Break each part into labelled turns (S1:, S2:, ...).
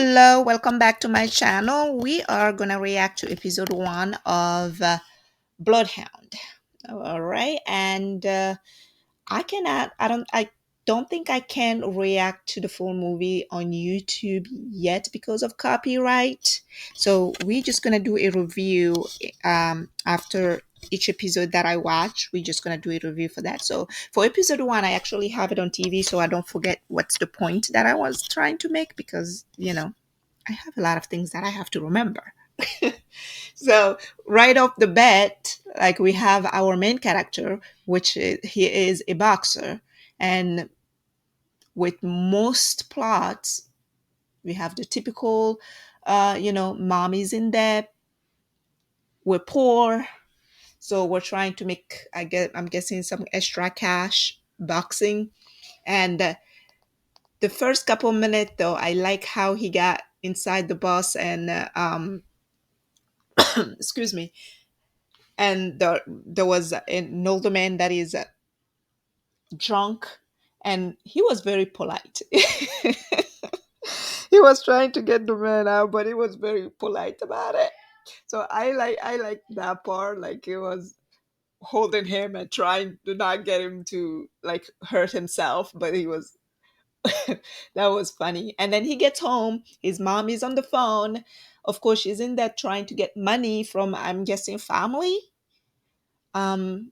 S1: Hello, welcome back to my channel. We are gonna react to episode one of Bloodhound. All right, and I don't think I can react to the full movie on YouTube yet because of copyright. So we're just gonna do a review after each episode that I watch. We're just gonna do a review for that. So for episode one, I actually have it on TV, so I don't forget what's the point that I was trying to make because I have a lot of things that I have to remember. So right off the bat, like we have our main character, which he is a boxer, and with most plots, we have the typical, mommy's in debt, we're poor, so we're trying to make, I'm guessing some extra cash boxing, and the first couple minutes though, I like how he got inside the bus and excuse me, and there was an older man that is drunk, and he was very polite. He was trying to get the man out, but he was very polite about it. So I like that part. Like he was holding him and trying to not get him to like hurt himself, but he was that was funny. And then he gets home, his mom is on the phone. Of course, she's in there trying to get money from, I'm guessing, family. Um,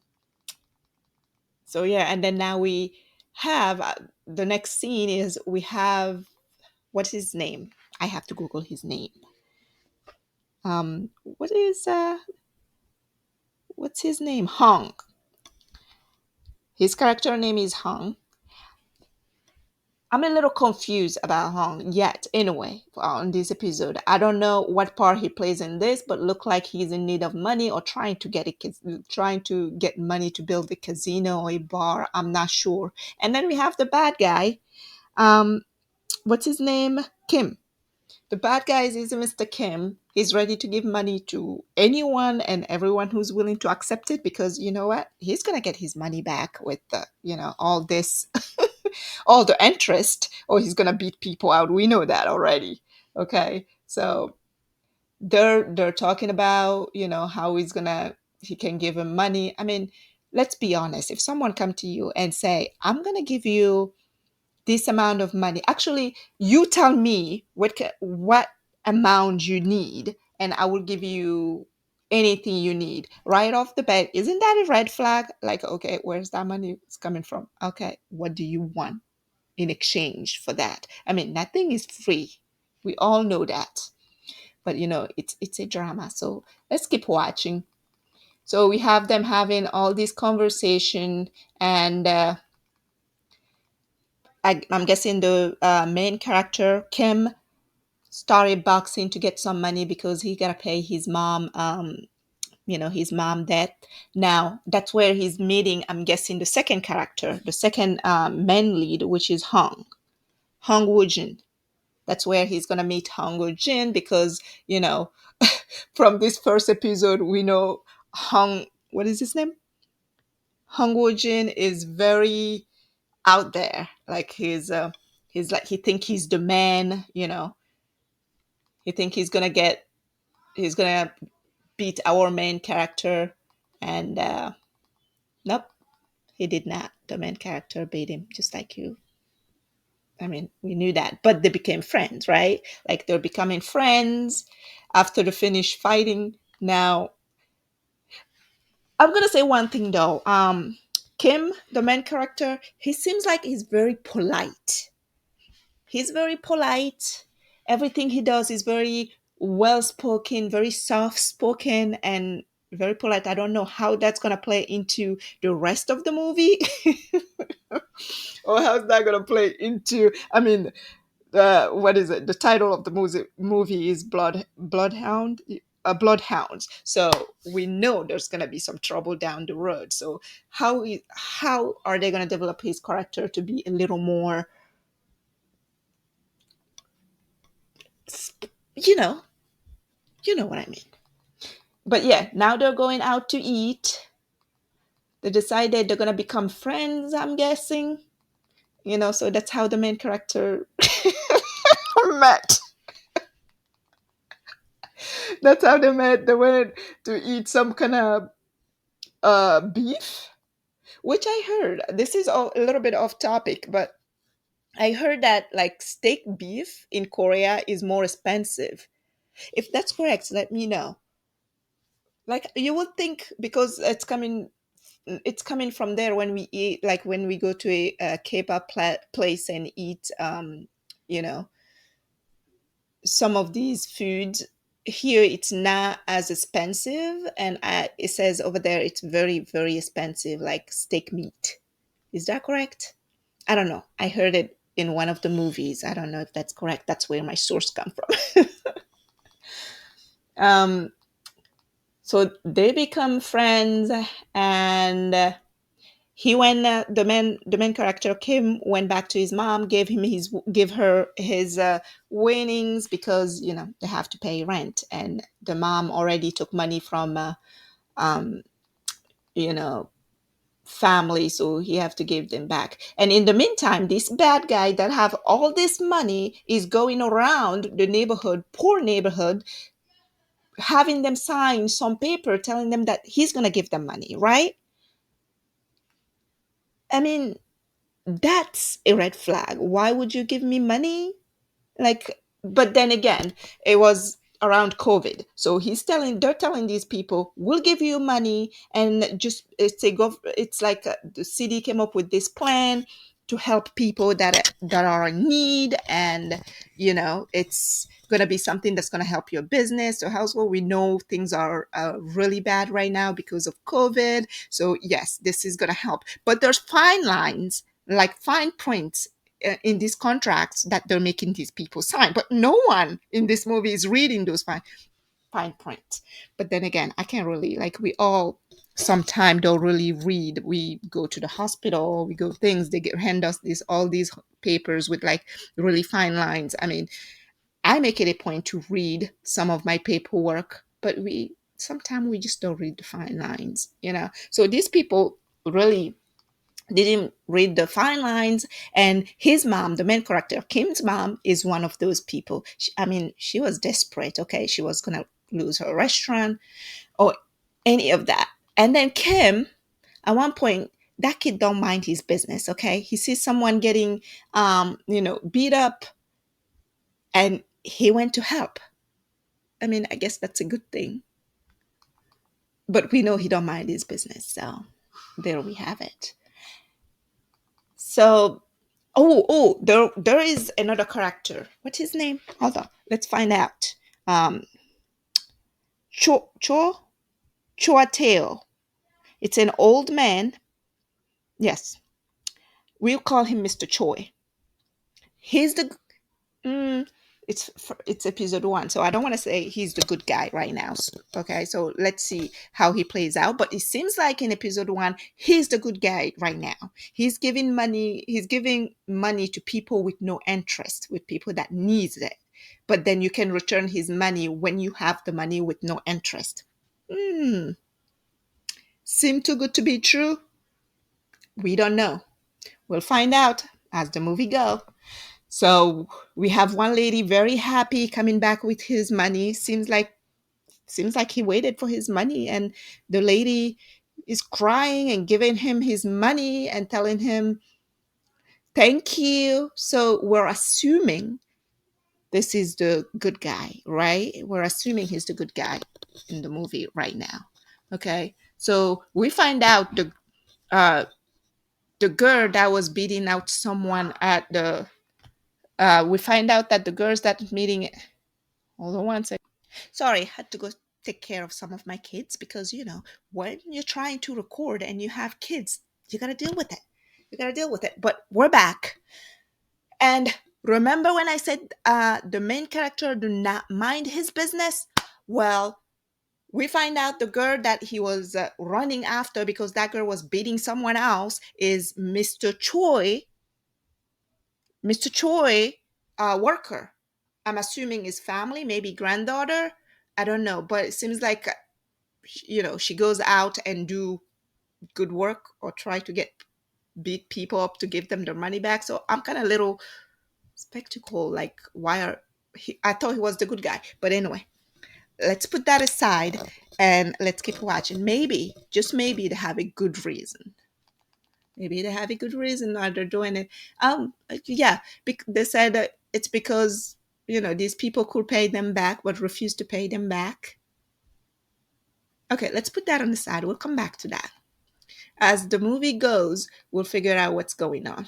S1: So yeah, and then now we have the next scene is we have what's his name? I have to Google his name. What is what's his name? Hong. His character name is Hong. I'm a little confused about Hong yet. Anyway, on this episode, I don't know what part he plays in this, but look like he's in need of money or trying to get trying to get money to build a casino or a bar. I'm not sure. And then we have the bad guy. Um, what's his name? Kim. The bad guy is Mr. Kim. He's ready to give money to anyone and everyone who's willing to accept it because you know what? He's gonna get his money back with all this, all the interest, or he's gonna beat people out. We know that already. Okay, so they're talking about how he can give him money. I mean, let's be honest. If someone come to you and say, "I'm gonna give you this amount of money. Actually, you tell me what amount you need, and I will give you anything you need right off the bat." Isn't that a red flag? Like, okay, where's that money coming from? Okay, what do you want in exchange for that? I mean, nothing is free. We all know that. But it's a drama. So let's keep watching. So we have them having all this conversation, and I'm guessing the main character Kim started boxing to get some money because he gotta pay his mom, his mom debt. Now that's where he's meeting. I'm guessing the second character, the second main lead, which is Hong Woo Jin. That's where he's gonna meet Hong Woo Jin because from this first episode we know Hong. What is his name? Hong Woo Jin is very out there. Like he's like he think he's the man. He think he's gonna beat our main character, and nope, he did not. The main character beat him, just like you. I mean, we knew that, but they became friends, right? Like they're becoming friends after the finish fighting. Now, I'm gonna say one thing though. Kim, the main character, he seems like he's very polite. He's very polite. Everything he does is very well spoken, very soft spoken, and very polite. I don't know how that's going to play into the rest of the movie or how's that going to play into, I mean, what is it? The title of the movie is Bloodhounds. So we know there's gonna be some trouble down the road. So how are they gonna develop his character to be a little more, you know, you know what I mean? But yeah, now they're going out to eat. They decided they're gonna become friends, I'm guessing. So that's how the main character met. That's how they met. They went to eat some kind of beef, which I heard. This is a little bit off topic, but I heard that like steak beef in Korea is more expensive. If that's correct, let me know. Like you would think because it's coming from there when we eat, like when we go to a K-pop place and eat you know some of these foods. Here it's not as expensive, and it says over there it's very very expensive, like steak meat. Is that correct? I don't know, I heard it in one of the movies. I don't know if that's correct. That's where my source come from. um so they become friends, and he went the main character Kim went back to his mom, give her his winnings, because they have to pay rent, and the mom already took money from um you know family, so he have to give them back. And in the meantime, this bad guy that have all this money is going around the neighborhood, poor neighborhood, having them sign some paper telling them that he's going to give them money, right? I mean, that's a red flag. Why would you give me money? Like, but then again, it was around COVID, so they're telling these people, we'll give you money, and just it's like the city came up with this plan to help people that are in need, and it's going to be something that's going to help your business or household. We know things are really bad right now because of COVID, so yes, this is going to help, but there's fine lines, like fine prints in these contracts that they're making these people sign, but no one in this movie is reading those fine print. But then again, I can't really, like, we all sometimes don't really read. We go to the hospital, we go things, hand us all these papers with like really fine lines. I mean, I make it a point to read some of my paperwork, but we sometimes we just don't read the fine lines. So these people really didn't read the fine lines, and his mom, the main character Kim's mom, is one of those people. I mean, she was desperate. Okay, she was gonna lose her restaurant or any of that. And then Kim, at one point, that kid don't mind his business. Okay, he sees someone getting beat up, and he went to help. I mean, I guess that's a good thing, but we know he don't mind his business, so there we have it. So, there is another character. What's his name? Hold on, let's find out. Um, Choateo. It's an old man. Yes, we'll call him Mr. Choi. He's the Mm, it's episode one, so I don't want to say he's the good guy right now. Okay, so let's see how he plays out. But it seems like in episode one, he's the good guy right now. He's giving money. He's giving money to people with no interest, with people that needs it. But then you can return his money when you have the money with no interest. Hmm, seem too good to be true. We don't know. We'll find out as the movie go. So we have one lady very happy coming back with his money. Seems like he waited for his money, and the lady is crying and giving him his money and telling him thank you. So we're assuming this is the good guy, right? We're assuming he's the good guy in the movie right now. Okay. So we find out uh the girl that was beating out someone at the we find out that the girls that meeting. Hold on one second. Sorry, I had to go take care of some of my kids because, when you're trying to record and you have kids, you got to deal with it. You got to deal with it. But we're back. And remember when I said the main character do not mind his business? Well, we find out the girl that he was running after because that girl was beating someone else is Mr. Choi. Mr. Choi, worker. I'm assuming his family, maybe granddaughter. I don't know, but it seems like she goes out and do good work or try to beat people up to give them their money back. So I'm kind of little spectacle, like why are I thought he was the good guy, but anyway, let's put that aside and let's keep watching. Maybe, just maybe, they have a good reason. Maybe they have a good reason why they're doing it. Yeah, they said that it's because these people could pay them back, but refuse to pay them back. Okay, let's put that on the side. We'll come back to that as the movie goes. We'll figure out what's going on.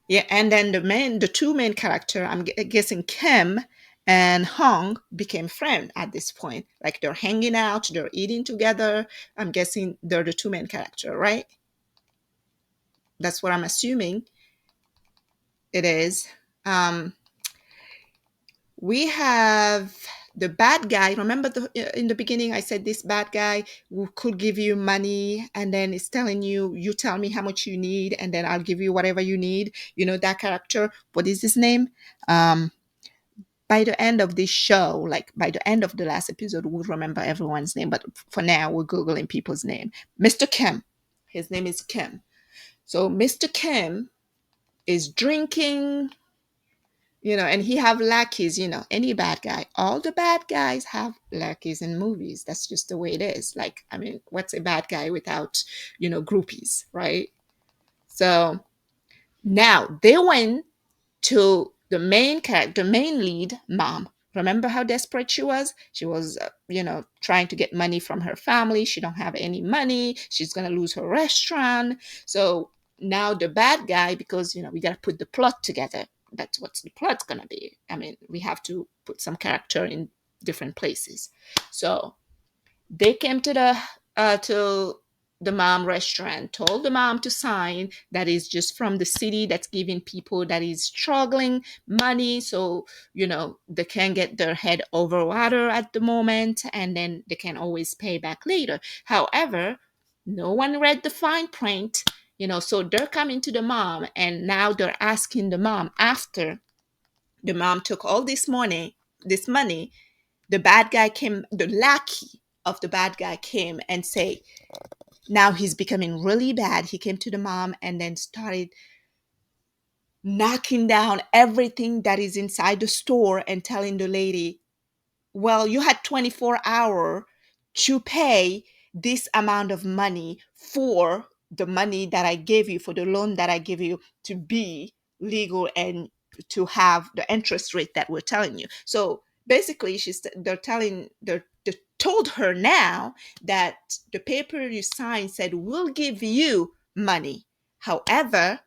S1: Yeah, and then the two main character, I'm guessing Kim and Hong, became friends at this point. Like they're hanging out, they're eating together. I'm guessing they're the two main character, right? That's what I'm assuming it is. Um, we have the bad guy. Remember in the beginning, I said this bad guy who could give you money and then it's telling you, you tell me how much you need and then I'll give you whatever you need. That character. What is his name? By the end of this show, like by the end of the last episode, we'll remember everyone's name. But for now, we're Googling people's name. Mr. Kim. His name is Kim. So Mr. Kim is drinking, and he have lackeys, any bad guy. All the bad guys have lackeys in movies. That's just the way it is. Like, I mean, what's a bad guy without, groupies, right? So now they went to the main character, the main lead, mom. Remember how desperate she was? She was, trying to get money from her family. She don't have any money. She's gonna lose her restaurant. So now the bad guy, because we gotta put the plot together. That's what the plot's gonna be. I mean, we have to put some character in different places. So they came to the mom restaurant, told the mom to sign that is just from the city that's giving people that is struggling money, so they can get their head over water at the moment and then they can always pay back later. However, no one read the fine print, so they're coming to the mom and now they're asking the mom, after the mom took all this money, the bad guy came, the lackey of the bad guy came and say, now he's becoming really bad. He came to the mom and then started knocking down everything that is inside the store and telling the lady, well, you had 24 hours to pay this amount of money for the money that I gave you, for the loan that I gave you, to be legal and to have the interest rate that we're telling you. So basically, they told her now that the paper you signed said we'll give you money. However,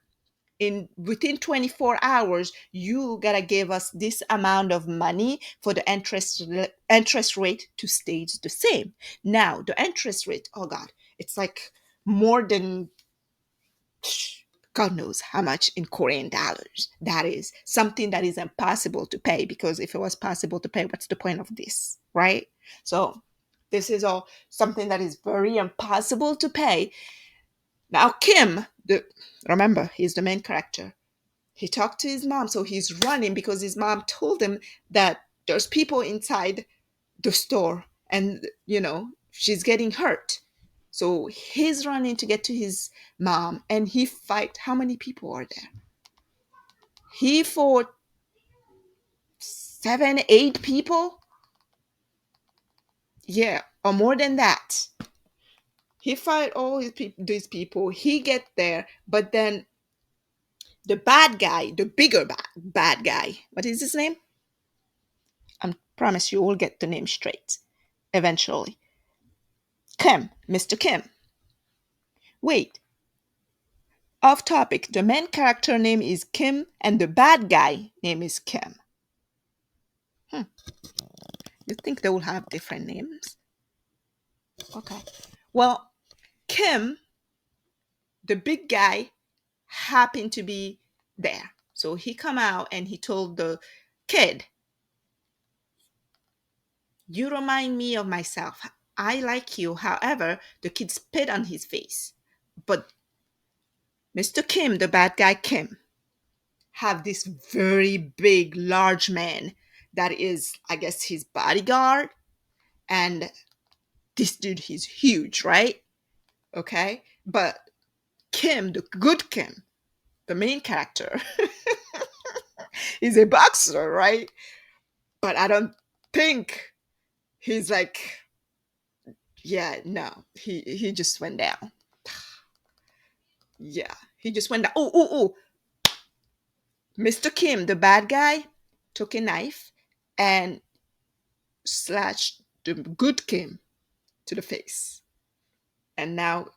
S1: in within 24 hours you gotta give us this amount of money for the interest rate to stay the same. Now the interest rate, oh god, it's like more than god knows how much in Korean dollars. That is something that is impossible to pay, because if it was possible to pay, what's the point of this, right? So this is all something that is very impossible to pay. Now Kim, remember, he's the main character. He talked to his mom, so he's running because his mom told him that there's people inside the store and she's getting hurt. So he's running to get to his mom and he fight. How many people are there? He fought 7 8 people. Yeah, or more than that. He fight all these people. He get there, but then the bad guy, the bigger bad guy, what is his name? I promise you will get the name straight eventually. Kim, Mr. Kim. Wait, off topic. The main character name is Kim and the bad guy name is Kim. You think they will have different names? Okay. Well, Kim, the big guy, happened to be there. So he come out and he told the kid, you remind me of myself. I like you. However, the kid spit on his face. But Mr. Kim, the bad guy Kim, have this very big, large man that is, I guess, his bodyguard. And this dude, he's huge, right? Okay. But Kim, the good Kim, the main character, is a boxer, right? But I don't think he's like, yeah, no, he just went down. Yeah, he just went down. Oh, oh, oh. Mr. Kim, the bad guy, took a knife and slashed the good Kim to the face. And now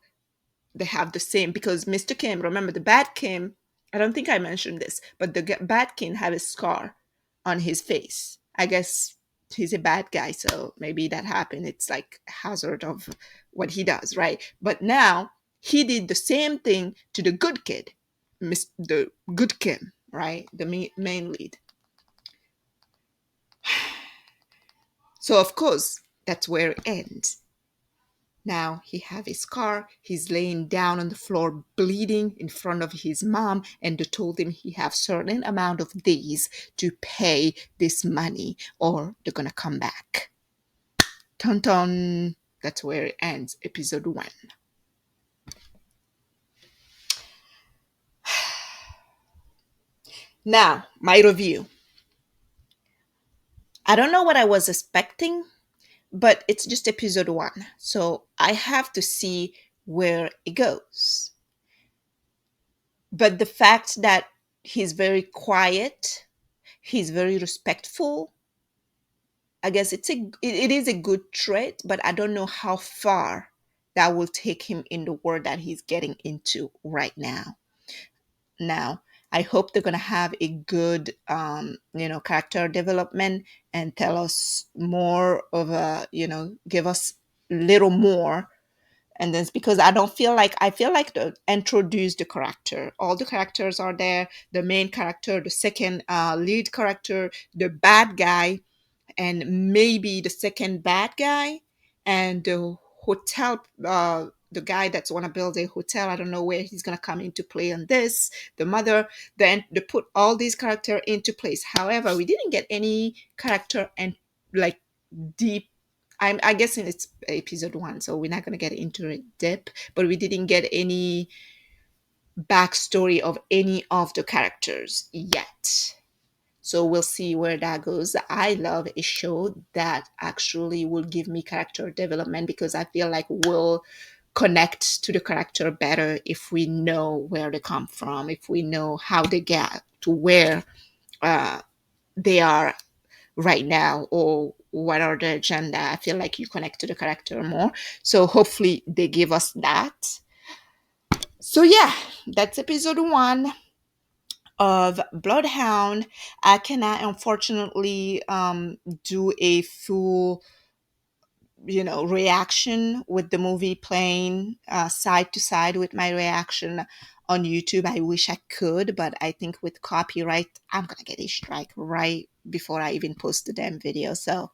S1: they have the same, because Mr. Kim, remember the bad Kim, I don't think I mentioned this, but the bad Kim had a scar on his face. I guess he's a bad guy, so maybe that happened. It's like a hazard of what he does, right? But now he did the same thing to the good kid, the good Kim, right? The main lead. So of course, that's where it ends. Now he have his scar. He's laying down on the floor bleeding in front of his mom, and they told him he have certain amount of days to pay this money or they're gonna come back. Dun dun. That's where it ends, episode 1. Now, my review. I don't know what I was expecting, but it's just episode 1. So I have to see where it goes. But the fact that he's very quiet, he's very respectful, I guess it is a good trait, but I don't know how far that will take him in the world that he's getting into right now. Now, I hope they're gonna have a good, character development and tell us more of a, give us little more. And then it's because I feel like to introduce the character. All the characters are there. The main character, the second lead character, the bad guy, and maybe the second bad guy, and the hotel, the guy that's want to build a hotel. I don't know where he's gonna come into play on this. The mother. Then they put all these characters into place. However, we didn't get any character and like deep. I guess in it's episode 1, so we're not gonna get into it deep. But we didn't get any backstory of any of the characters yet. So we'll see where that goes. I love a show that actually will give me character development, because I feel like we'll connect to the character better if we know where they come from, if we know how they get to where uh, they are right now, or what are the agenda. I feel like you connect to the character more. So hopefully they give us that. So yeah, that's episode 1 of Bloodhound. I cannot unfortunately do a full, reaction with the movie playing side to side with my reaction on YouTube. I wish I could, but I think with copyright, I'm gonna get a strike right before I even post the damn video. So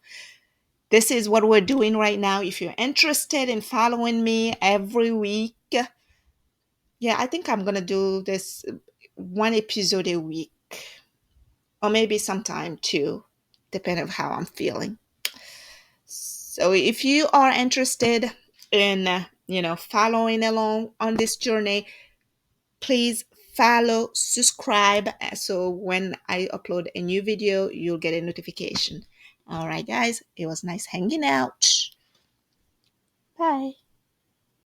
S1: this is what we're doing right now. If you're interested in following me every week, yeah, I think I'm gonna do this one episode a week, or maybe sometime two, depending on how I'm feeling. So if you are interested in, following along on this journey, please follow, subscribe, so when I upload a new video, you'll get a notification. All right, guys, it was nice hanging out. Bye.